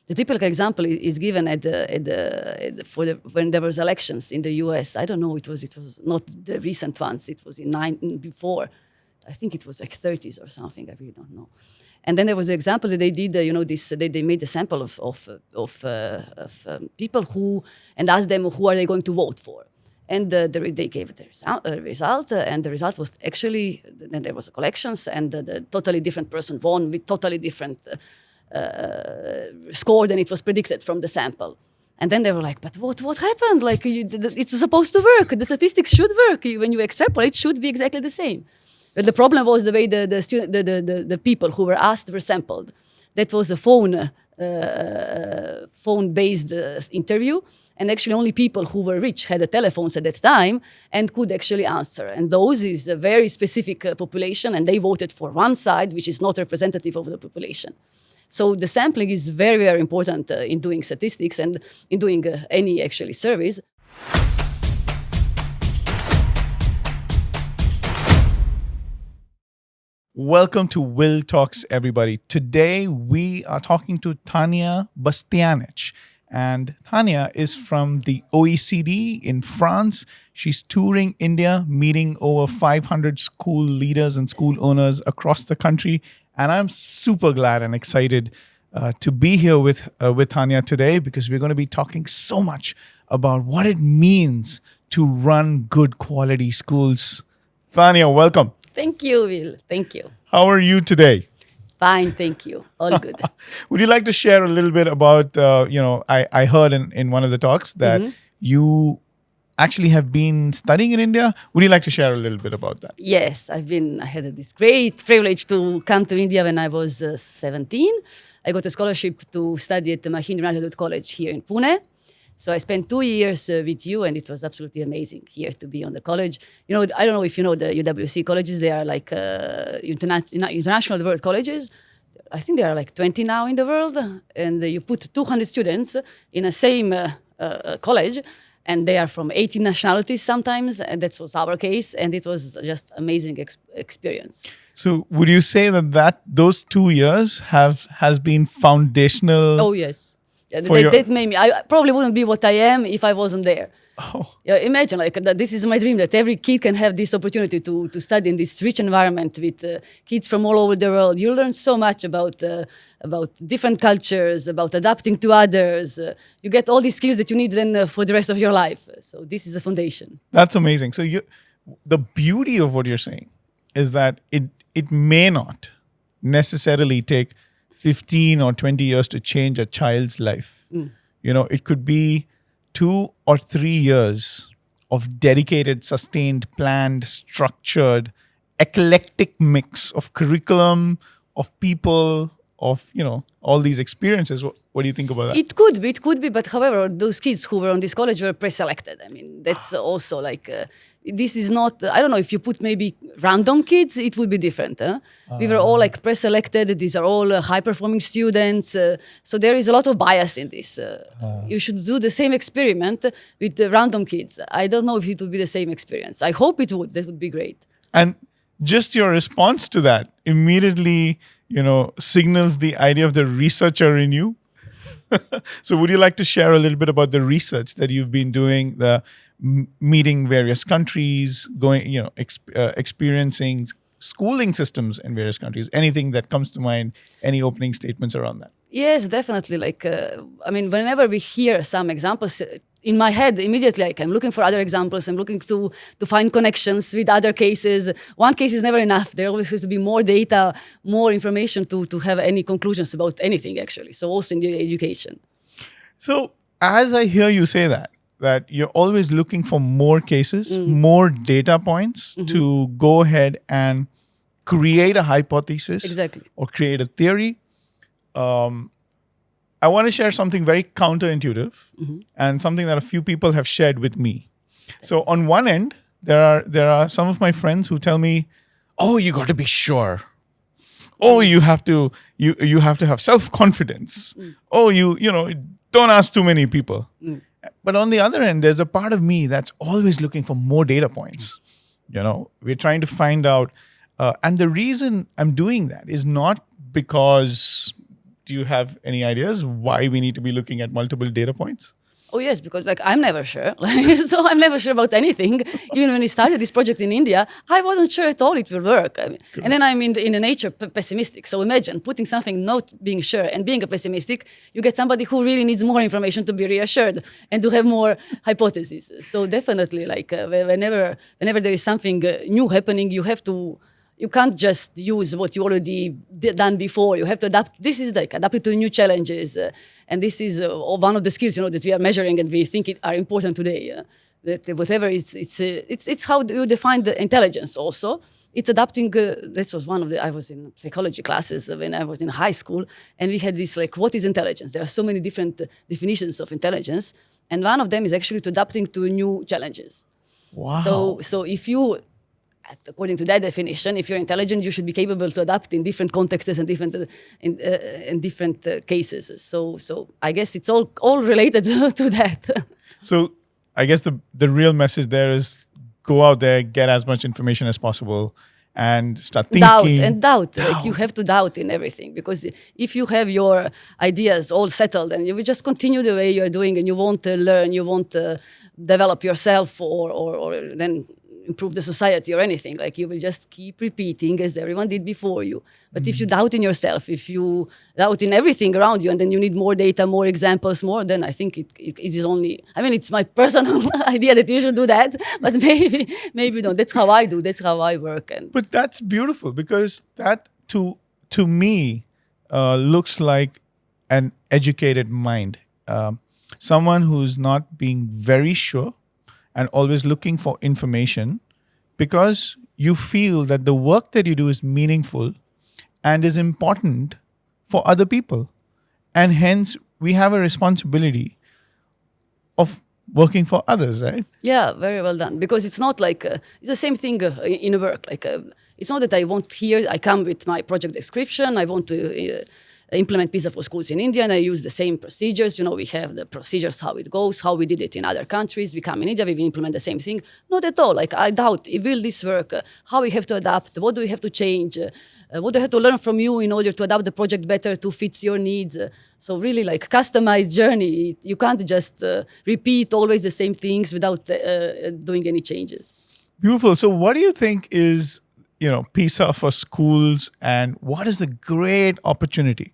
The typical example is given when there was elections in the U.S. I don't know. It was not the recent ones. It was before. I think it was like 30s or something. I really don't know. And then there was the example that they did. They made a sample of people and asked them who are they going to vote for. And they gave the result, and the result was actually, then there was a collections, and the totally different person won with totally different score than it was predicted from the sample. And then they were like, but what happened? Like, it's supposed to work. The statistics should work. When you extrapolate, it should be exactly the same. But the problem was the way the people who were asked were sampled. That was a phone-based interview. And actually only people who were rich had the telephones at that time and could actually answer. And those is a very specific population, and they voted for one side, which is not representative of the population. So the sampling is very, very important in doing statistics and in doing any actually surveys. Welcome to Will Talks, everybody. Today we are talking to Tanja Bastianich. And Tanja is from the OECD in France. She's touring India, meeting over 500 school leaders and school owners across the country. And I'm super glad and excited to be here with Tanja today, because we're going to be talking so much about what it means to run good quality schools. Tanja, welcome. Thank you, Will. Thank you. How are you today? Fine, thank you. All good. Would you like to share a little bit about, I heard in one of the talks that you actually have been studying in India. Would you like to share a little bit about that? Yes, I had this great privilege to come to India when I was 17. I got a scholarship to study at the Mahindra United College here in Pune. So I spent 2 years with you, and it was absolutely amazing here to be on the college. I don't know if you know the UWC colleges. They are like international world colleges. I think there are like 20 now in the world, and you put 200 students in the same college, and they are from 18 nationalities sometimes, and that was our case, and it was just amazing experience. So would you say that those 2 years has been foundational? Oh, yes. That made me. I probably wouldn't be what I am if I wasn't there. Oh. Yeah, imagine this is my dream, that every kid can have this opportunity to study in this rich environment with kids from all over the world. You learn so much about different cultures, about adapting to others. You get all these skills that you need then for the rest of your life. So this is a foundation. That's amazing. So the beauty of what you're saying is that it may not necessarily take 15 or 20 years to change a child's life. It could be 2 or 3 years of dedicated, sustained, planned, structured, eclectic mix of curriculum, of people, of, all these experiences. What do you think about that? It could be, but however, those kids who were on this college were pre-selected. I mean, that's also like, this is not, I don't know, if you put maybe random kids, it would be different. We were all like pre-selected. These are all high-performing students. So there is a lot of bias in this. You should do the same experiment with the random kids. I don't know if it would be the same experience. I hope it would. That would be great. And just your response to that immediately, signals the idea of the researcher in you. So would you like to share a little bit about the research that you've been doing, the meeting various countries, going, experiencing schooling systems in various countries? Anything that comes to mind, any opening statements around that? Yes, definitely. Whenever we hear some examples, in my head, immediately, I'm looking for other examples. I'm looking to find connections with other cases. One case is never enough. There always has to be more data, more information to have any conclusions about anything, actually. So also in the education. So as I hear you say that you're always looking for more cases, more data points to go ahead and create a hypothesis. Exactly. Or create a theory. I want to share something very counterintuitive and something that a few people have shared with me. So on one end, there are some of my friends who tell me, "Oh, you got to be sure. Oh, you have to have self-confidence. Oh, don't ask too many people." But on the other end, there's a part of me that's always looking for more data points. We're trying to find out, and the reason I'm doing that is not because do you have any ideas why we need to be looking at multiple data points? Oh yes, because like I'm never sure. So I'm never sure about anything. Even when we started this project in India, I wasn't sure at all it will work. I mean, and then I'm in the nature pessimistic. So imagine putting something not being sure and being a pessimistic, you get somebody who really needs more information to be reassured and to have more hypotheses. So definitely, like whenever there is something new happening, you can't just use what you already done before. You have to adapt. This is like adapted to new challenges, and this is one of the skills that we are measuring and we think are important today. That whatever it's how you define the intelligence. Also, it's adapting. This was one of the. I was in psychology classes when I was in high school, and we had this like, what is intelligence? There are so many different definitions of intelligence, and one of them is actually to adapting to new challenges. Wow. So if you, according to that definition, if you're intelligent, you should be capable to adapt in different contexts and in different cases. So I guess it's all related to that. So I guess the real message there is go out there, get as much information as possible, and start thinking. Doubt. Like you have to doubt in everything, because if you have your ideas all settled and you will just continue the way you're doing and you won't learn, you won't develop yourself or then improve the society or anything. Like you will just keep repeating as everyone did before you. But if you doubt in yourself, if you doubt in everything around you, and then you need more data, more examples, more, then I think it is only, I mean, it's my personal idea that you should do that, but maybe don't. That's how I do. That's how I work. But that's beautiful, because that to me looks like an educated mind. Someone who's not being very sure and always looking for information, because you feel that the work that you do is meaningful and is important for other people. And hence, we have a responsibility of working for others, right? Yeah, very well done. Because it's not like, it's the same thing in work. Like, it's not that I want here, I come with my project description, I want to implement PISA for schools in India, and I use the same procedures. We have the procedures, how it goes, how we did it in other countries. We come in India, we implement the same thing. Not at all. Like, I doubt, will this work? How we have to adapt? What do we have to change? What do I have to learn from you in order to adapt the project better to fit your needs? So really, like, customized journey. You can't just repeat always the same things without doing any changes. Beautiful. So what do you think is, PISA for schools, and what is the great opportunity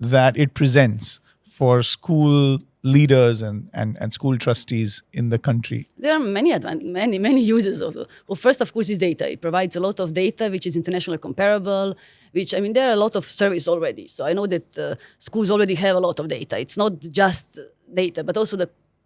that it presents for school leaders and school trustees in the country? There are many uses of it. Well, first, of course, is data. It provides a lot of data, which is internationally comparable, there are a lot of surveys already. So I know that schools already have a lot of data. It's not just data, but also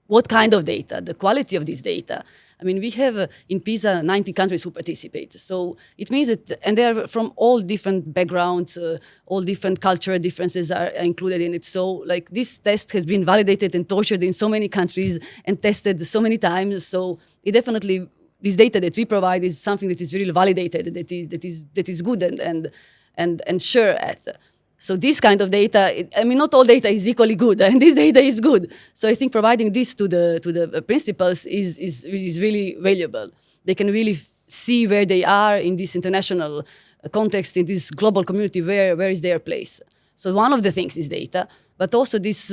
what kind of data, the quality of this data. We have in PISA 90 countries who participate. So it means that, and they're from all different backgrounds, all different cultural differences are included in it. So like this test has been validated and tortured in so many countries and tested so many times. So it definitely, this data that we provide is something that is really validated, that is good and sure at. So this kind of data, not all data is equally good, and this data is good. So I think providing this to the principals is really valuable. They can really see where they are in this international context, in this global community, where is their place. So one of the things is data, but also this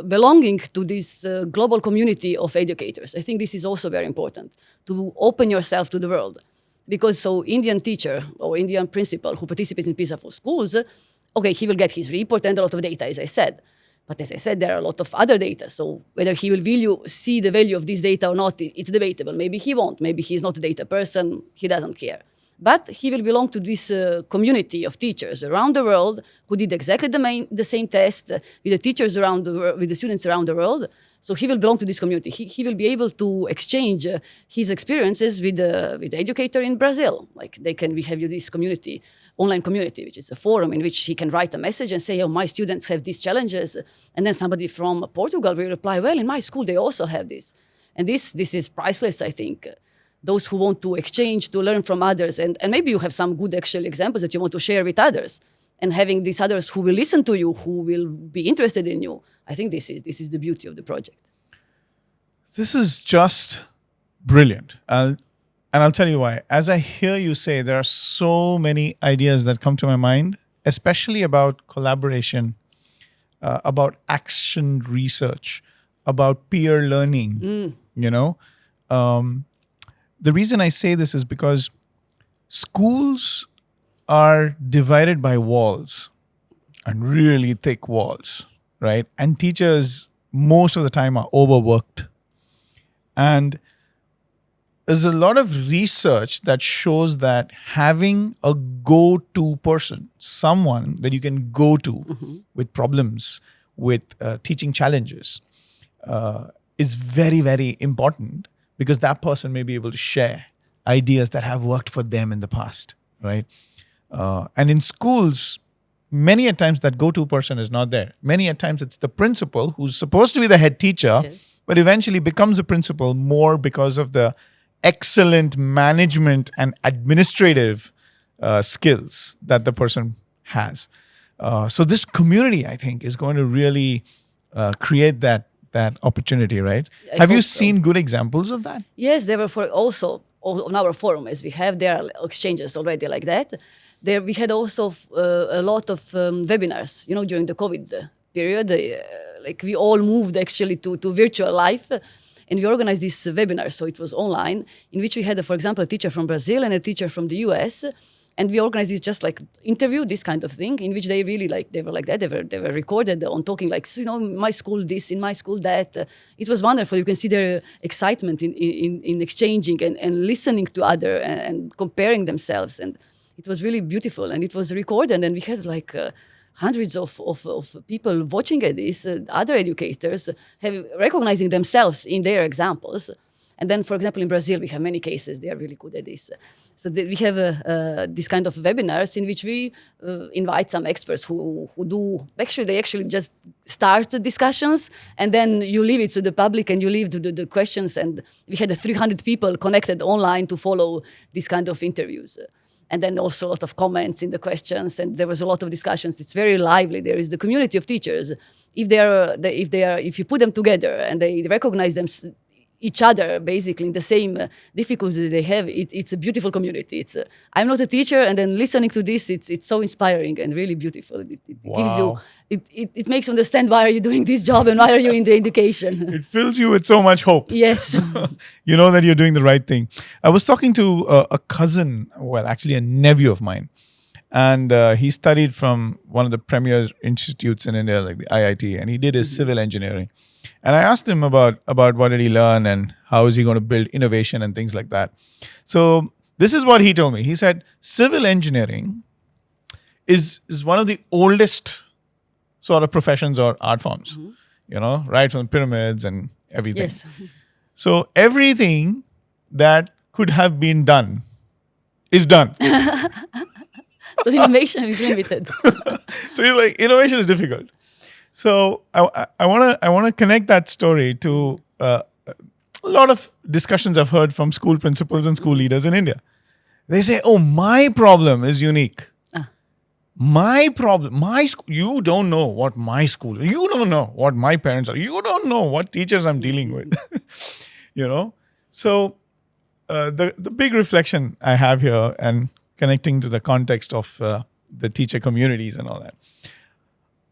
belonging to this global community of educators. I think this is also very important, to open yourself to the world. Because so Indian teacher or Indian principal who participates in PISA for schools, okay, he will get his report and a lot of data, as I said. But as I said, there are a lot of other data. So whether he will see the value of this data or not, it's debatable. Maybe he won't. Maybe he's not a data person. He doesn't care. But he will belong to this community of teachers around the world who did exactly the same test with the teachers around the world, with the students around the world. So he will belong to this community. He will be able to exchange his experiences with the educator in Brazil. Like we have this community, online community, which is a forum in which he can write a message and say, my students have these challenges. And then somebody from Portugal will reply, well, in my school, they also have this. And this is priceless, I think. Those who want to exchange, to learn from others. And maybe you have some good actual examples that you want to share with others. And having these others who will listen to you, who will be interested in you. I think this is the beauty of the project. This is just brilliant. And I'll tell you why. As I hear you say, there are so many ideas that come to my mind, especially about collaboration about action research, about peer learning. You know, the reason I say this is because schools are divided by walls, and really thick walls, right? And teachers most of the time are overworked. And there's a lot of research that shows that having a go-to person, someone that you can go to with problems, with teaching challenges, is very, very important, because that person may be able to share ideas that have worked for them in the past, right? And in schools, many a times that go-to person is not there. Many a times it's the principal who's supposed to be the head teacher, but eventually becomes a principal more because of the excellent management and administrative skills that the person has. So this community, I think, is going to really create that opportunity, right? Have you seen good examples of that? Yes, there were also on our forum, as we have, there are exchanges already like that. There we had also a lot of webinars, during the COVID period. Like we all moved actually to virtual life, and we organized this webinar. So it was online, in which we had, for example, a teacher from Brazil and a teacher from the US. And we organized this just like interview, this kind of thing, in which they really they were like that. They were recorded on talking like, so, in my school this, in my school that. It was wonderful. You can see their excitement in exchanging and listening to other and comparing themselves. And it was really beautiful. And it was recorded. And we had like hundreds of people watching at this, other educators recognizing themselves in their examples. And then, for example, in Brazil, we have many cases. They are really good at this. So we have this kind of webinars in which we invite some experts who do, they actually just start the discussions, and then you leave it to the public and you leave the questions. And we had 300 people connected online to follow this kind of interviews. And then also a lot of comments in the questions, and there was a lot of discussions. It's very lively. There is the community of teachers. If you put them together and they recognize them, each other basically in the same difficulties they have, it's a beautiful community. I'm not a teacher, and then listening to this, it's so inspiring and really beautiful. It gives you, it makes you understand why are you doing this job and why are you in the education. It fills you with so much hope. Yes. You know that you're doing the right thing. I was talking to a cousin, well, actually a nephew of mine, and he studied from one of the premier institutes in India, like the IIT, and he did his civil engineering. And I asked him about what did he learn and how is he going to build innovation and things like that. So this is what he told me. He said civil engineering is one of the oldest sort of professions or art forms, right from the pyramids and everything. Yes. So everything that could have been done is done. So innovation is limited. So you're like, innovation is difficult. So I want to connect that story to a lot of discussions I've heard from school principals and school leaders in India. They say, "Oh, my problem is unique. My problem, my school. You don't know what my school. You don't know what my parents are. You don't know what teachers I'm dealing with." So the big reflection I have here, and connecting to the context of the teacher communities and all that.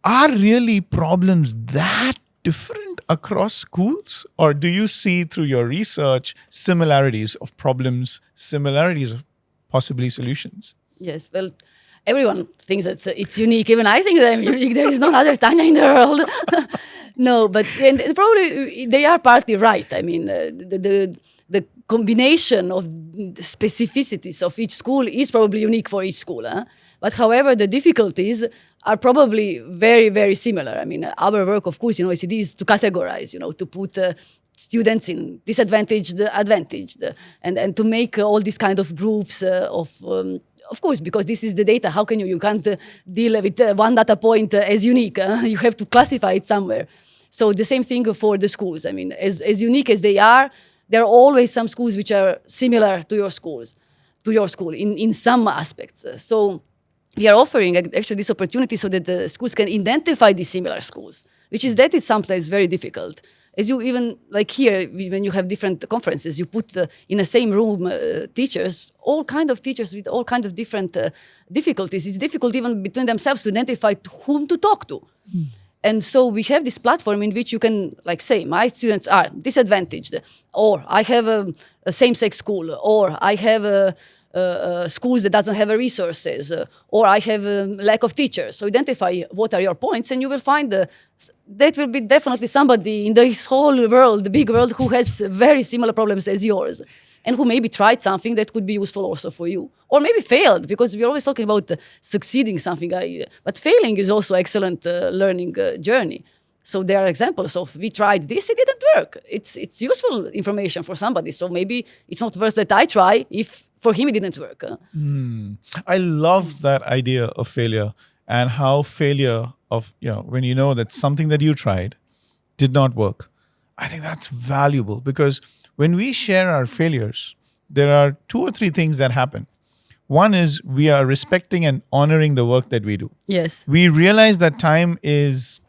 Are really problems that different across schools? Or do you see through your research similarities of problems, similarities of possibly solutions? Yes, well, everyone thinks that it's unique. Even I think that I'm unique. There is no other Tanja in the world. No, but and probably they are partly right. I mean, the combination of the specificities of each school is probably unique for each school. But however, the difficulties are probably very, very similar. I mean, our work, of course, in OECD is to categorize, to put students in disadvantaged, advantaged, and to make all these kind of groups of course, because this is the data. How can you can't deal with one data point as unique. You have to classify it somewhere. So the same thing for the schools. I mean, as unique as they are, there are always some schools which are similar to your school in some aspects. So we are offering actually this opportunity so that the schools can identify these similar schools, which is sometimes very difficult. As you even, like here, when you have different conferences, you put in the same room teachers, all kind of teachers with all kind of different difficulties. It's difficult even between themselves to identify whom to talk to. And so we have this platform in which you can like say, my students are disadvantaged, or I have a same-sex school, or I have schools that doesn't have resources, or I have a lack of teachers. So identify what are your points, and you will find that will be definitely somebody in this whole world, the big world, who has very similar problems as yours, and who maybe tried something that could be useful also for you, or maybe failed, because we're always talking about succeeding something, but failing is also excellent learning journey. So there are examples of we tried this, it didn't work. It's useful information for somebody. So maybe it's not worth that I try if for him it didn't work. I love that idea of failure, and how failure of, when you know that something that you tried did not work. I think that's valuable, because when we share our failures, there are 2 or 3 things that happen. One is we are respecting and honoring the work that we do. Yes. We realize that time is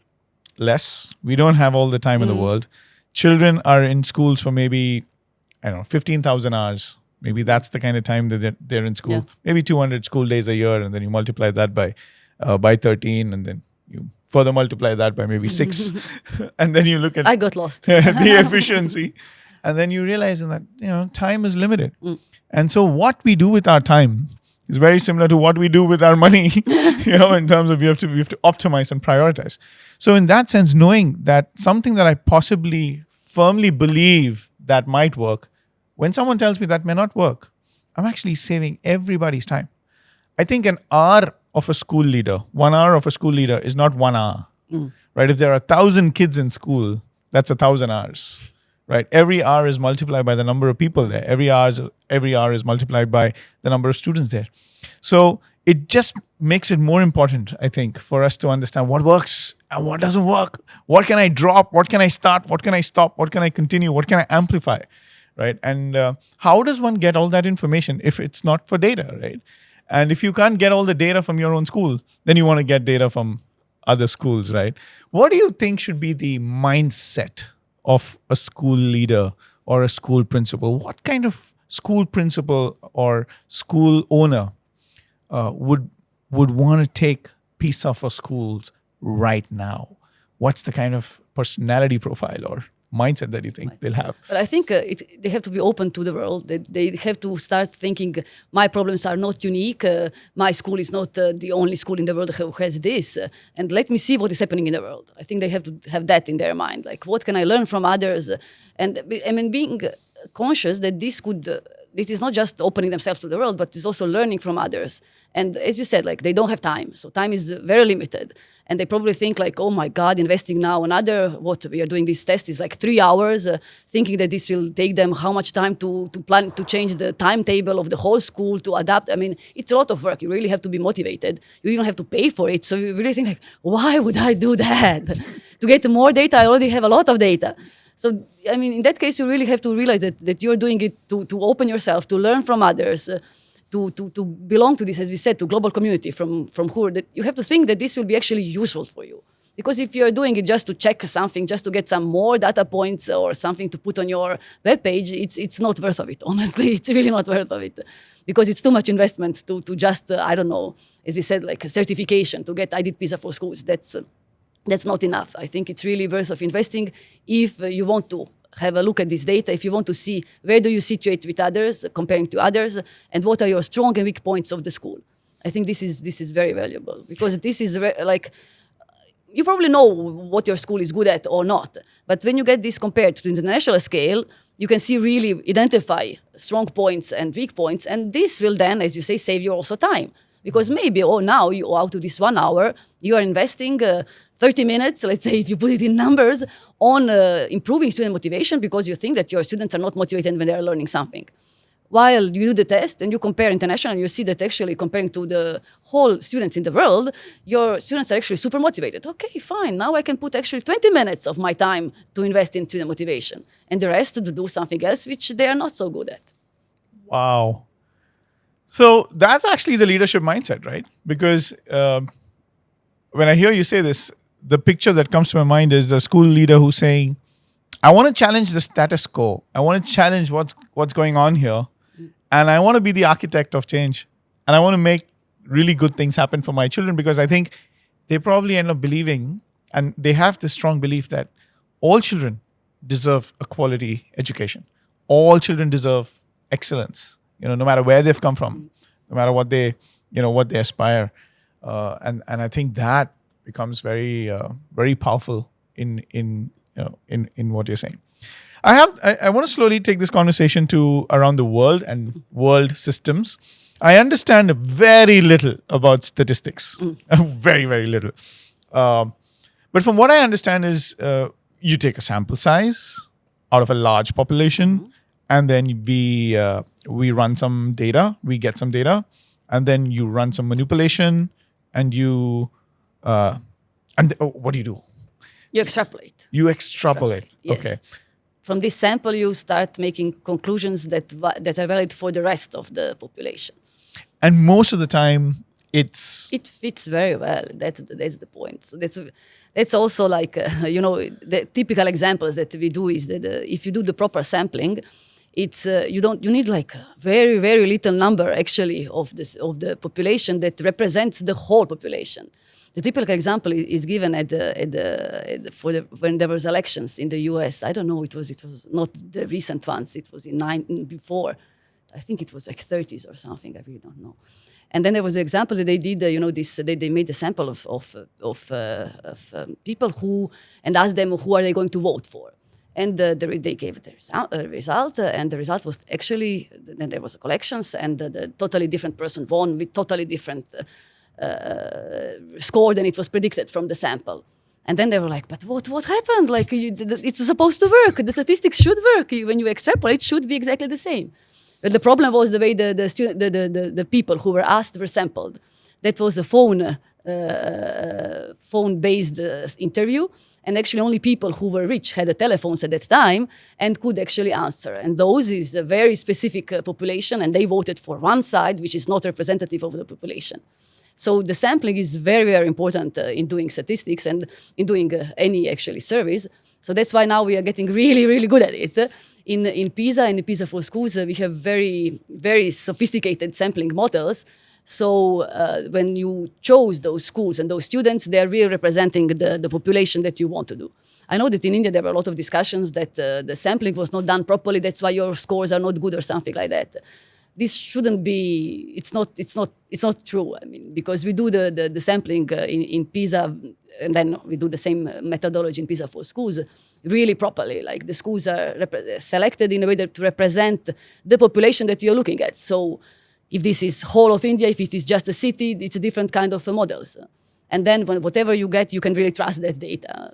less. We don't have all the time in the world. Children are in schools for maybe, 15,000 hours. Maybe that's the kind of time that they're in school. Yeah. Maybe 200 school days a year, and then you multiply that by 13, and then you further multiply that by maybe 6. And then you look at I got lost. the efficiency. And then you realize that, time is limited. And so what we do with our time is very similar to what we do with our money, in terms of we have to optimize and prioritize. So in that sense, knowing that something that I possibly firmly believe that might work, when someone tells me that may not work, I'm actually saving everybody's time. I think an hour of a school leader, 1 hour of a school leader is not 1 hour, right? If there are 1,000 kids in school, that's 1,000 hours. Right, every hour is multiplied by the number of people there. Every hour is multiplied by the number of students there. So it just makes it more important, I think, for us to understand what works and what doesn't work. What can I drop? What can I start? What can I stop? What can I continue? What can I amplify? Right, and how does one get all that information if it's not for data, right? And if you can't get all the data from your own school, then you want to get data from other schools, right? What do you think should be the mindset of a school leader or a school principal? What kind of school principal or school owner would want to take piece of a schools right now? What's the kind of personality profile or mindset that you think they'll have? But I think they have to be open to the world. They have to start thinking, my problems are not unique. My school is not the only school in the world who has this. And let me see what is happening in the world. I think they have to have that in their mind. Like, what can I learn from others? And I mean, being conscious that this is not just opening themselves to the world, but it's also learning from others. And as you said, like, they don't have time. So time is very limited. And they probably think like, oh my God, investing now what we are doing this test is like 3 hours, thinking that this will take them how much time to plan, to change the timetable of the whole school, to adapt. I mean, it's a lot of work. You really have to be motivated. You even have to pay for it. So you really think like, why would I do that? To get more data, I already have a lot of data. So, I mean, in that case, you really have to realize that you're doing it to open yourself, to learn from others, to belong to this, as we said, to global community from who, that you have to think that this will be actually useful for you. Because if you're doing it just to check something, just to get some more data points or something to put on your webpage, it's not worth of it, honestly. It's really not worth of it. Because it's too much investment to just, I don't know, as we said, like a certification to get I did PISA for schools. That's not enough. I think it's really worth of investing if you want to have a look at this data, if you want to see where do you situate with others, comparing to others, and what are your strong and weak points of the school. I think this is very valuable, because this is like, you probably know what your school is good at or not, but when you get this compared to the international scale, you can see really identify strong points and weak points, and this will then, as you say, save you also time. Because maybe, now you out to this 1 hour, you are investing 30 minutes, let's say, if you put it in numbers, on improving student motivation because you think that your students are not motivated when they are learning something. While you do the test and you compare international, you see that actually comparing to the whole students in the world, your students are actually super motivated. Okay, fine. Now I can put actually 20 minutes of my time to invest in student motivation, and the rest to do something else which they are not so good at. Wow. So that's actually the leadership mindset, right? Because when I hear you say this, the picture that comes to my mind is a school leader who's saying, I want to challenge the status quo. I want to challenge what's going on here. And I want to be the architect of change. And I want to make really good things happen for my children, because I think they probably end up believing and they have this strong belief that all children deserve a quality education. All children deserve excellence, no matter where they've come from, no matter what they aspire. And I think that becomes very, very powerful in what you're saying. I want to slowly take this conversation to around the world and world systems. I understand very little about statistics, very, very little. But from what I understand is you take a sample size out of a large population, and then we run some data, we get some data, and then you run some manipulation, and what do you do? You extrapolate. You extrapolate. Yes. Okay. From this sample, you start making conclusions that are valid for the rest of the population. And most of the time, it fits very well. That's the point. So that's also like the typical examples that we do is that if you do the proper sampling, it's you need like a very, very little number actually of the population that represents the whole population. The typical example is given when there was elections in the U.S. I don't know. It was not the recent ones. It was before. I think it was like 30s or something. I really don't know. And then there was the example that they did. They made a sample of people and asked them who are they going to vote for. And they gave the result, and the result was actually then there was a collections, and the totally different person won with totally different score than it was predicted from the sample. And then they were like, but what happened? Like it's supposed to work. The statistics should work. When you extrapolate, it should be exactly the same. But the problem was the way the people who were asked were sampled. That was a phone-based interview. And actually only people who were rich had the telephones at that time and could actually answer. And those is a very specific population, and they voted for one side, which is not representative of the population. So the sampling is very, very important in doing statistics and in doing any actually surveys. So that's why now we are getting really, really good at it. In PISA and in PISA for schools, we have very, very sophisticated sampling models. So when you chose those schools and those students, they're really representing the population that you want to do. I know that in India there were a lot of discussions that the sampling was not done properly. That's why your scores are not good or something like that. This shouldn't be. It's not true. I mean, because we do the sampling in PISA, and then we do the same methodology in PISA for schools really properly. Like the schools are selected in a way that to represent the population that you're looking at. So if this is whole of India, if it is just a city, it's a different kind of models. And then whatever you get, you can really trust that data.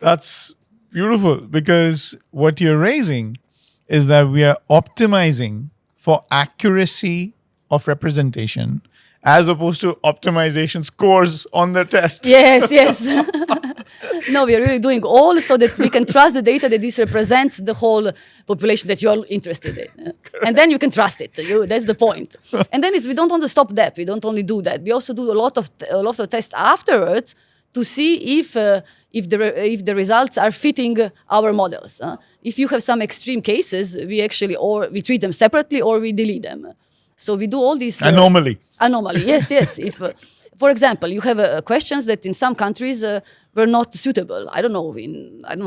That's beautiful, because what you're raising is that we are optimizing for accuracy of representation as opposed to optimization scores on the test. Yes. No, we are really doing all so that we can trust the data that this represents the whole population that you are interested in. And then you can trust it. That's the point. And then we don't want to stop that. We don't only do that. We also do a lot of tests afterwards to see if the results are fitting our models. If you have some extreme cases, we treat them separately or we delete them. So we do all these Anomaly, yes. If, for example, you have questions that in some countries were not suitable. I don't know.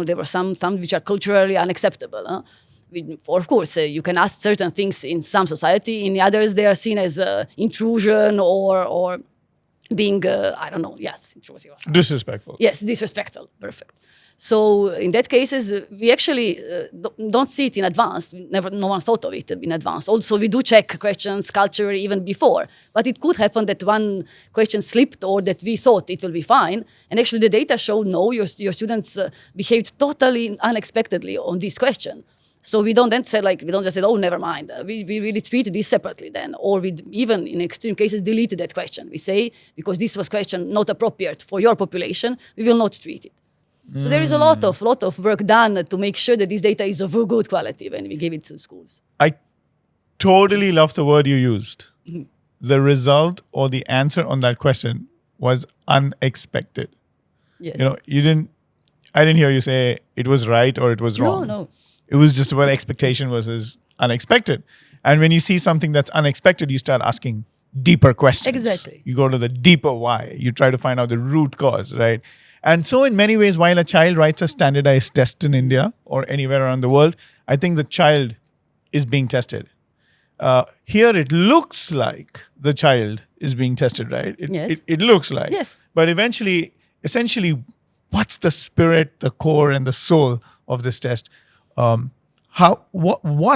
There were some which are culturally unacceptable. Of course, you can ask certain things in some society. In the others, they are seen as intrusion or being, yes, intrusive. disrespectful. Yes, disrespectful. Perfect. So in that cases, we actually don't see it in advance. No one thought of it in advance. Also, we do check questions culturally even before. But it could happen that one question slipped or that we thought it will be fine. And actually the data showed, no, your students behaved totally unexpectedly on this question. So we don't just say, oh, never mind. We really treat this separately then. Or we even in extreme cases delete that question. We say, because this was question not appropriate for your population, we will not treat it. So there is a lot of work done to make sure that this data is of good quality when we give it to schools. I totally love the word you used. The result or the answer on that question was unexpected. Yes. I didn't hear you say it was right or it was wrong. No. It was just about expectation versus unexpected. And when you see something that's unexpected, you start asking deeper questions. Exactly. You go to the deeper why. You try to find out the root cause, right? And so in many ways, while a child writes a standardized test in India or anywhere around the world, I think the child is being tested. Here it looks like the child is being tested, right? Yes. It looks like. Yes. But essentially, what's the spirit, the core, and the soul of this test? What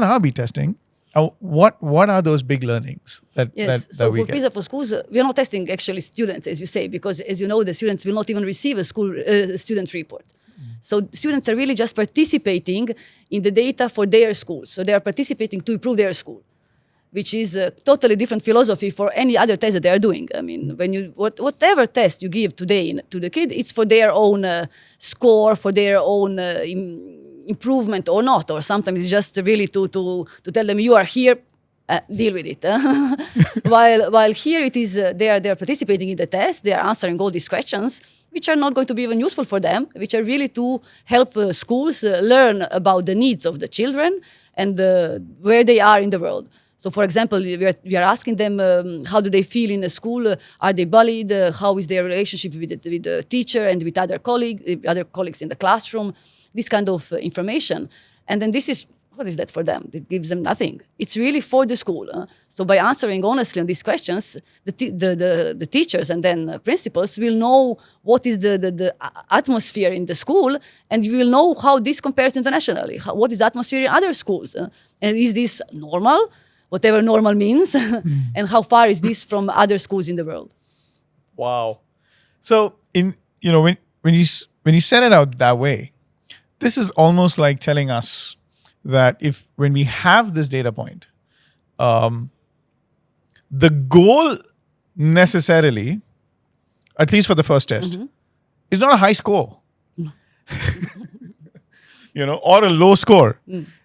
are we testing? What are those big learnings that So we for get? PISA for schools, we are not testing actually students, as you say, because as you know, the students will not even receive a school student report. So students are really just participating in the data for their school. So they are participating to improve their school, which is a totally different philosophy for any other test that they are doing. I mean, whatever test you give today to the kid, it's for their own score, for their own improvement or not, or sometimes it's just really to tell them you are here, deal with it. while here it is, they are participating in the test, they are answering all these questions, which are not going to be even useful for them, which are really to help schools learn about the needs of the children and where they are in the world. So, for example, we are asking them how do they feel in the school? Are they bullied? How is their relationship with the teacher and with other colleagues in the classroom? This kind of information. And then what is that for them? It gives them nothing. It's really for the school. So by answering honestly on these questions, the teachers and then principals will know what is the atmosphere in the school, and you will know how this compares internationally. What is the atmosphere in other schools? And is this normal? Whatever normal means, and how far is this from other schools in the world? Wow. So when you set it out that way, this is almost like telling us that when we have this data point, the goal necessarily, at least for the first test, is not a high score, or a low score.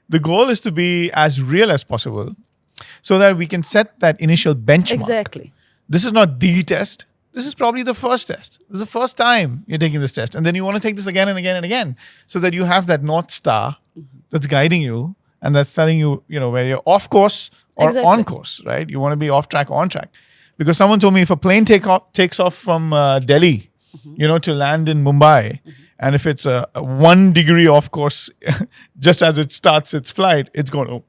The goal is to be as real as possible, so that we can set that initial benchmark. Exactly. This is not the test. This is probably the first test. This is the first time you're taking this test. And then you want to take this again and again and again, so that you have that North Star that's guiding you and that's telling you, where you're off course or on course, right? You want to be off track or on track. Because someone told me if a plane takes off from Delhi, to land in Mumbai, and if it's a 1 degree off course, just as it starts its flight, it's going to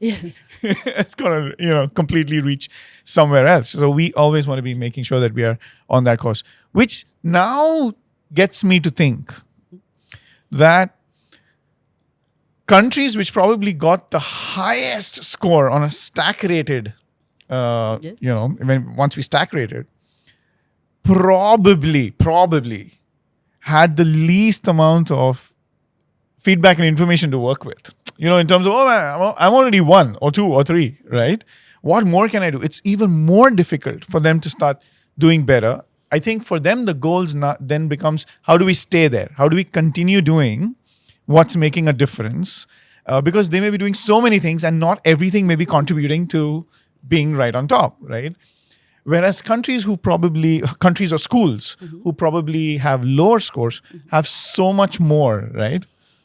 Yes. it's going to, completely reach somewhere else. So we always want to be making sure that we are on that course, which now gets me to think that countries which probably got the highest score on a stack rated, once we stack rated, probably had the least amount of feedback and information to work with. In terms of, I'm already 1 or 2 or 3, right? What more can I do? It's even more difficult for them to start doing better. I think for them, the goals then becomes, how do we stay there? How do we continue doing what's making a difference? Because they may be doing so many things and not everything may be contributing to being right on top, right? Whereas countries or schools who probably have lower scores have so much more, right,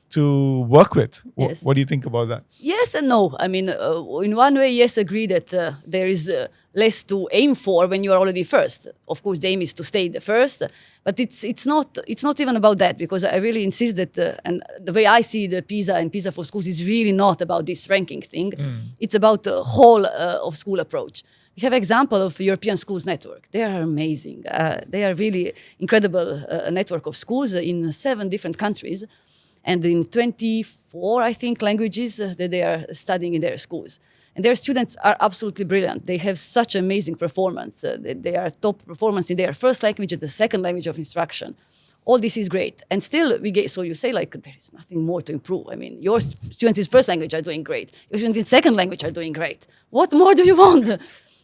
to work with. Yes. What do you think about that? Yes and no. I mean, in one way, yes, agree that there is less to aim for when you are already first. Of course, the aim is to stay the first, but it's not even about that, because I really insist that, and the way I see the PISA and PISA for schools is really not about this ranking thing. It's about the whole of school approach. We have example of European Schools Network. They are amazing. They are really incredible network of schools in 7 different countries, and in 24, I think, languages that they are studying in their schools. And their students are absolutely brilliant. They have such amazing performance. They are top performance in their first language and the second language of instruction. All this is great. And still, so you say, there is nothing more to improve. I mean, your students in first language are doing great. Your students in second language are doing great. What more do you want?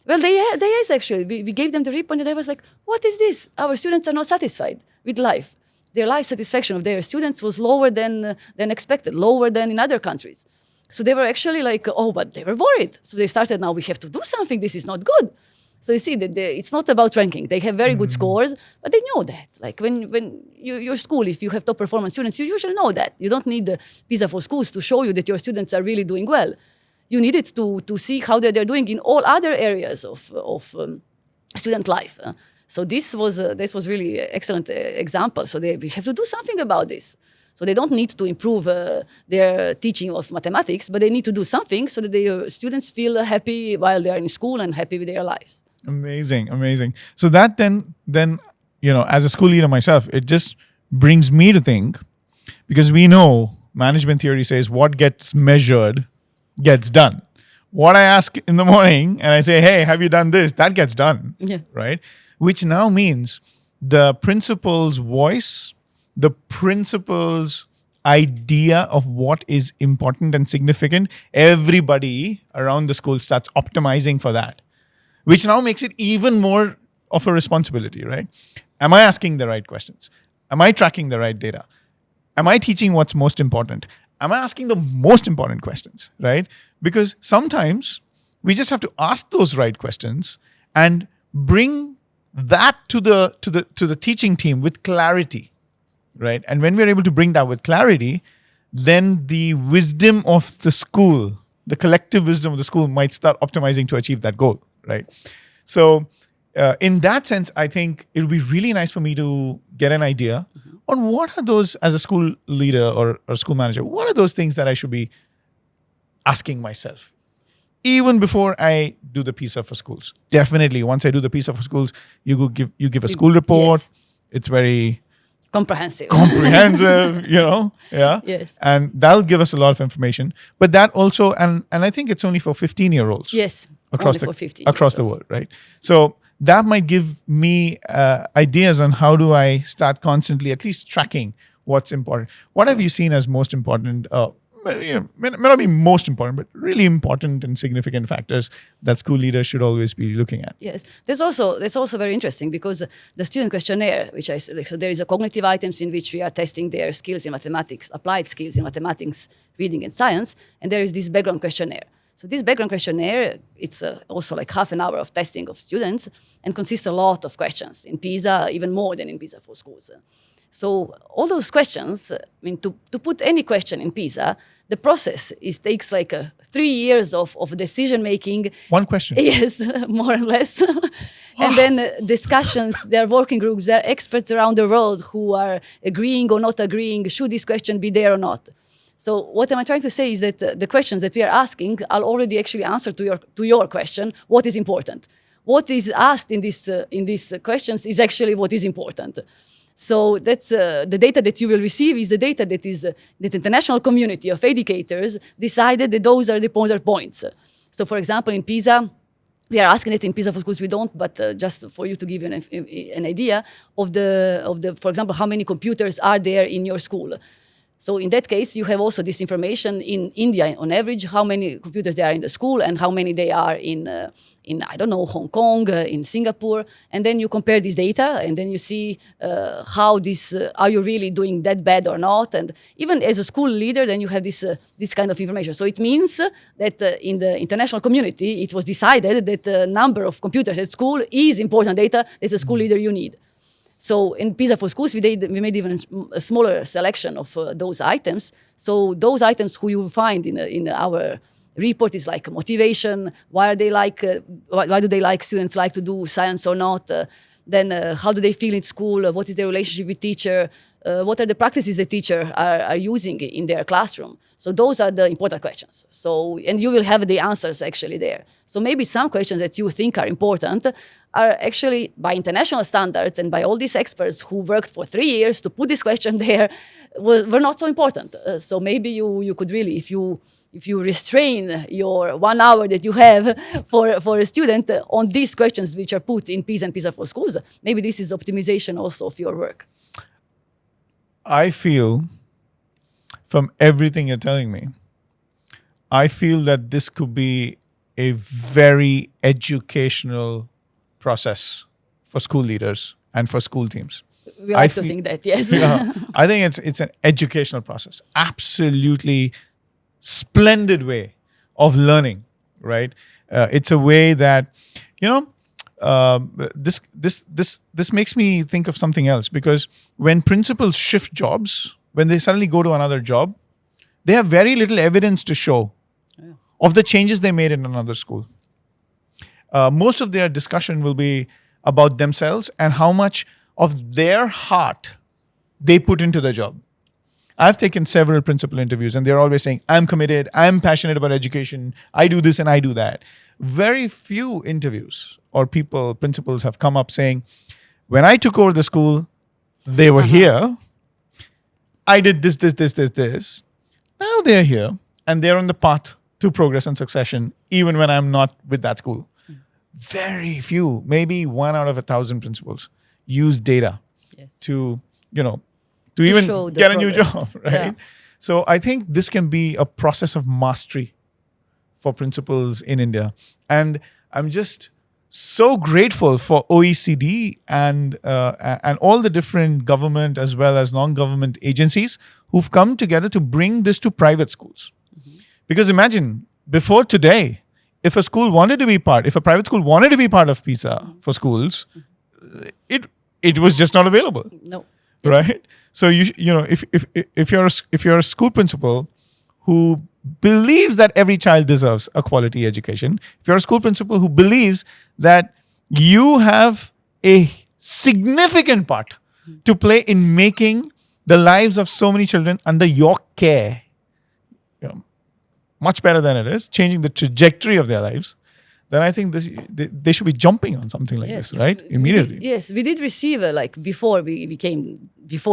Well, they is actually. We gave them the report and I was like, what is this? Our students are not satisfied with life. Their life satisfaction of their students was lower than expected, lower than in other countries. So they were actually but they were worried. So they started, now we have to do something. This is not good. So you see that it's not about ranking. They have very good scores, but they know that. When your school, if you have top performance students, you usually know that. You don't need the PISA for schools to show you that your students are really doing well. You need it to see how they're doing in all other areas of student life. So this was really an excellent example. So we have to do something about this. So they don't need to improve their teaching of mathematics, but they need to do something so that their students feel happy while they are in school and happy with their lives. Amazing, amazing. So that then as a school leader myself, it just brings me to think, because we know management theory says what gets measured gets done. What I ask in the morning and I say, hey, have you done this? That gets done, right? Which now means the principal's voice, the principal's idea of what is important and significant, everybody around the school starts optimizing for that, which now makes it even more of a responsibility, right? Am I asking the right questions? Am I tracking the right data? Am I teaching what's most important? Am I asking the most important questions, right? Because sometimes we just have to ask those right questions and bring that to the teaching team with clarity, right? And when we're able to bring that with clarity, then the wisdom of the school, the collective wisdom of the school might start optimizing to achieve that goal, right? So in that sense, I think it would be really nice for me to get an idea on what are those, as a school leader or school manager, what are those things that I should be asking myself even before I do the PISA for schools. Definitely, once I do the PISA for schools, you give a school report. Yes. It's very Comprehensive. Yeah. Yes. And that'll give us a lot of information. But that also, and I think it's only for 15-year-olds. Yes. Across only for 15 across the world, right? So that might give me ideas on how do I start constantly at least tracking what's important. What have you seen as most important, may not be most important, but really important and significant factors that school leaders should always be looking at? Yes, that's also very interesting, because the student questionnaire, which I so there is a cognitive items in which we are testing their skills in mathematics, applied skills in mathematics, reading, and science, and there is this background questionnaire. So this background questionnaire, it's also like half an hour of testing of students and consists a lot of questions. In PISA, even more than in PISA for schools. So all those questions, to put any question in PISA, the process takes like 3 years of decision making. One question. Yes, more or less. And then discussions, there are working groups, there are experts around the world who are agreeing or not agreeing, should this question be there or not. So what am I trying to say is that the questions that we are asking are already actually answered to your question, what is important. What is asked in these questions is actually what is important. So that's the data that you will receive is the data that the international community of educators decided that those are the points. So for example, in PISA, we are asking it in PISA for schools, we don't, but just for you to give you an idea of the, for example, how many computers are there in your school. So in that case, you have also this information in India, on average, how many computers there are in the school and how many they are in I don't know, Hong Kong, in Singapore. And then you compare this data and then you see how this, are you really doing that bad or not? And even as a school leader, then you have this kind of information. So it means that in the international community, it was decided that the number of computers at school is important data as a school leader you need. So in PISA for schools, we made even a smaller selection of those items. So those items who you find in our report is like motivation. Why do they like students like to do science or not? Then how do they feel in school? What is their relationship with teacher? What are the practices the teacher are using in their classroom? So those are the important questions. So, and you will have the answers actually there. So maybe some questions that you think are important are actually by international standards and by all these experts who worked for 3 years to put this question there were not so important. So maybe you could really, if you restrain your 1 hour that you have for a student on these questions which are put in PISA and PISA for schools, maybe this is optimization also of your work. I feel, from everything you're telling me, I feel that this could be a very educational process for school leaders and for school teams. We like to think that, yes. I think it's an educational process. Absolutely splendid way of learning, right? It's a way that, this makes me think of something else, because when principals shift jobs, when they suddenly go to another job, they have very little evidence to show of the changes they made in another school. Most of their discussion will be, about themselves and how much of their heart they put into the job. I've taken several principal interviews and they're always saying, I'm committed, I'm passionate about education, I do this and I do that. Very few interviews or principals have come up saying, when I took over the school, they were here. I did this. Now they're here and they're on the path to progress and succession, even when I'm not with that school. Very few, maybe 1 out of 1,000 principals use data to even get a new job, right? Yeah. So I think this can be a process of mastery for principals in India. And I'm just so grateful for OECD and all the different government as well as non-government agencies who've come together to bring this to private schools. Because imagine, before today, if a private school wanted to be part of PISA for schools, it was just not available. No. Right? So if you're a school principal who believes that every child deserves a quality education, if you're a school principal who believes that you have a significant part to play in making the lives of so many children under your care much better than it is, changing the trajectory of their lives, then I think they should be jumping on something like this, right? Immediately. We did receive, before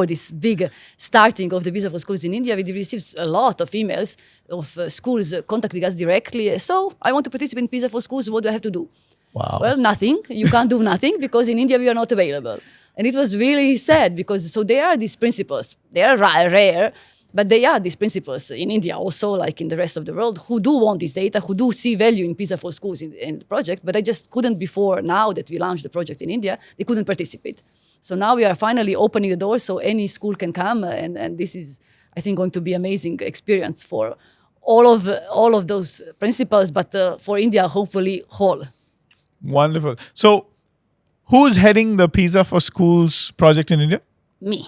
this big starting of the PISA for schools in India, we did receive a lot of emails of schools contacting us directly. So I want to participate in PISA for schools. What do I have to do? Wow. Well, nothing. You can't do nothing because in India we are not available. And it was really sad because there are these principles. They are rare. But they are these principles in India also, like in the rest of the world, who do want this data, who do see value in PISA for schools in the project, but they just couldn't before. Now that we launched the project in India, they couldn't participate. So now we are finally opening the door so any school can come, and this is, I think, going to be amazing experience for all of those principles, but for India, hopefully whole. Wonderful. So who's heading the PISA for Schools project in India? Me.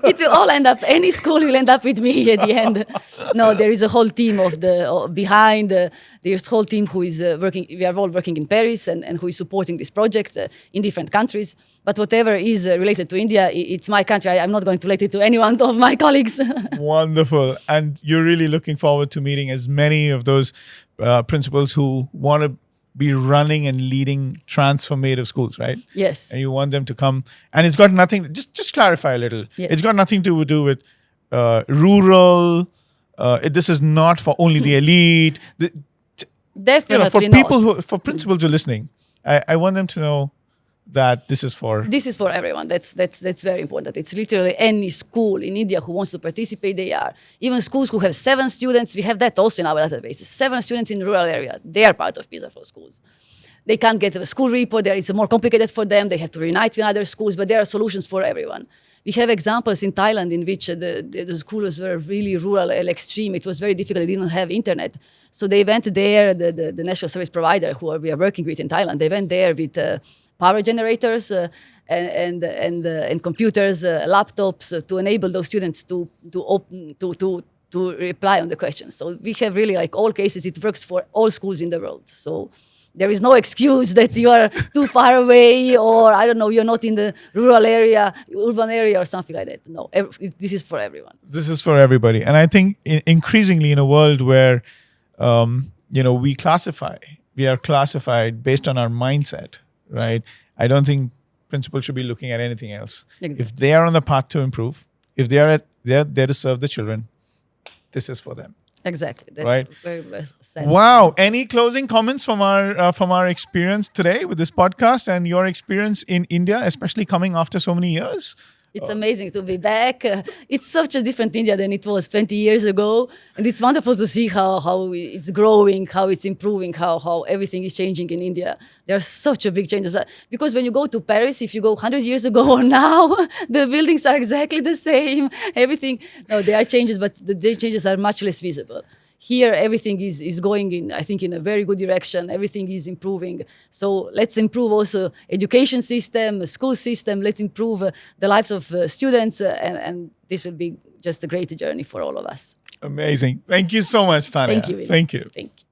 It will all end up, any school will end up with me at the end. No, there is a whole team behind. There's a whole team who is working, we are all working in Paris and who is supporting this project in different countries. But whatever is related to India, it's my country. I'm not going to relate it to any one of my colleagues. Wonderful. And you're really looking forward to meeting as many of those principals who want to be running and leading transformative schools, right? Yes. And you want them to come. And it's got nothing, just clarify a little. Yes. It's got nothing to do with rural. This is not for only the elite. Definitely for not. people for principals who are listening, I want them to know that this is for everyone. That's very important. It's literally any school in India who wants to participate, they are. Even schools who have 7 students, we have that also in our database. 7 students in rural area, they are part of PISA for schools. They can't get a school report, it's more complicated for them, they have to reunite with other schools, but there are solutions for everyone. We have examples in Thailand in which the schools were really rural and extreme. It was very difficult, they didn't have internet. So they went there, the national service provider who we are working with in Thailand, they went there with power generators and computers, laptops to enable those students to reply on the questions. So we have really all cases. It works for all schools in the world. So there is no excuse that you are too far away or I don't know, you're not in the rural area, urban area or something like that. No, this is for everyone. This is for everybody. And I think increasingly in a world where we are classified based on our mindset. Right? I don't think principals should be looking at anything else. Exactly. If they are on the path to improve, if they're there to serve the children, this is for them. Exactly. That's right? Very well said. Wow. Any closing comments from our experience today with this podcast and your experience in India, especially coming after so many years? It's amazing to be back. It's such a different India than it was 20 years ago. And it's wonderful to see how it's growing, how it's improving, how everything is changing in India. There are such a big changes. Because when you go to Paris, if you go 100 years ago or now, the buildings are exactly the same. Everything, no, there are changes, but the changes are much less visible. Here, everything is going I think, in a very good direction. Everything is improving. So let's improve also education system, school system. Let's improve the lives of students. And this will be just a great journey for all of us. Amazing. Thank you so much, Tanja. Thank you, Willy. Thank you. Thank you.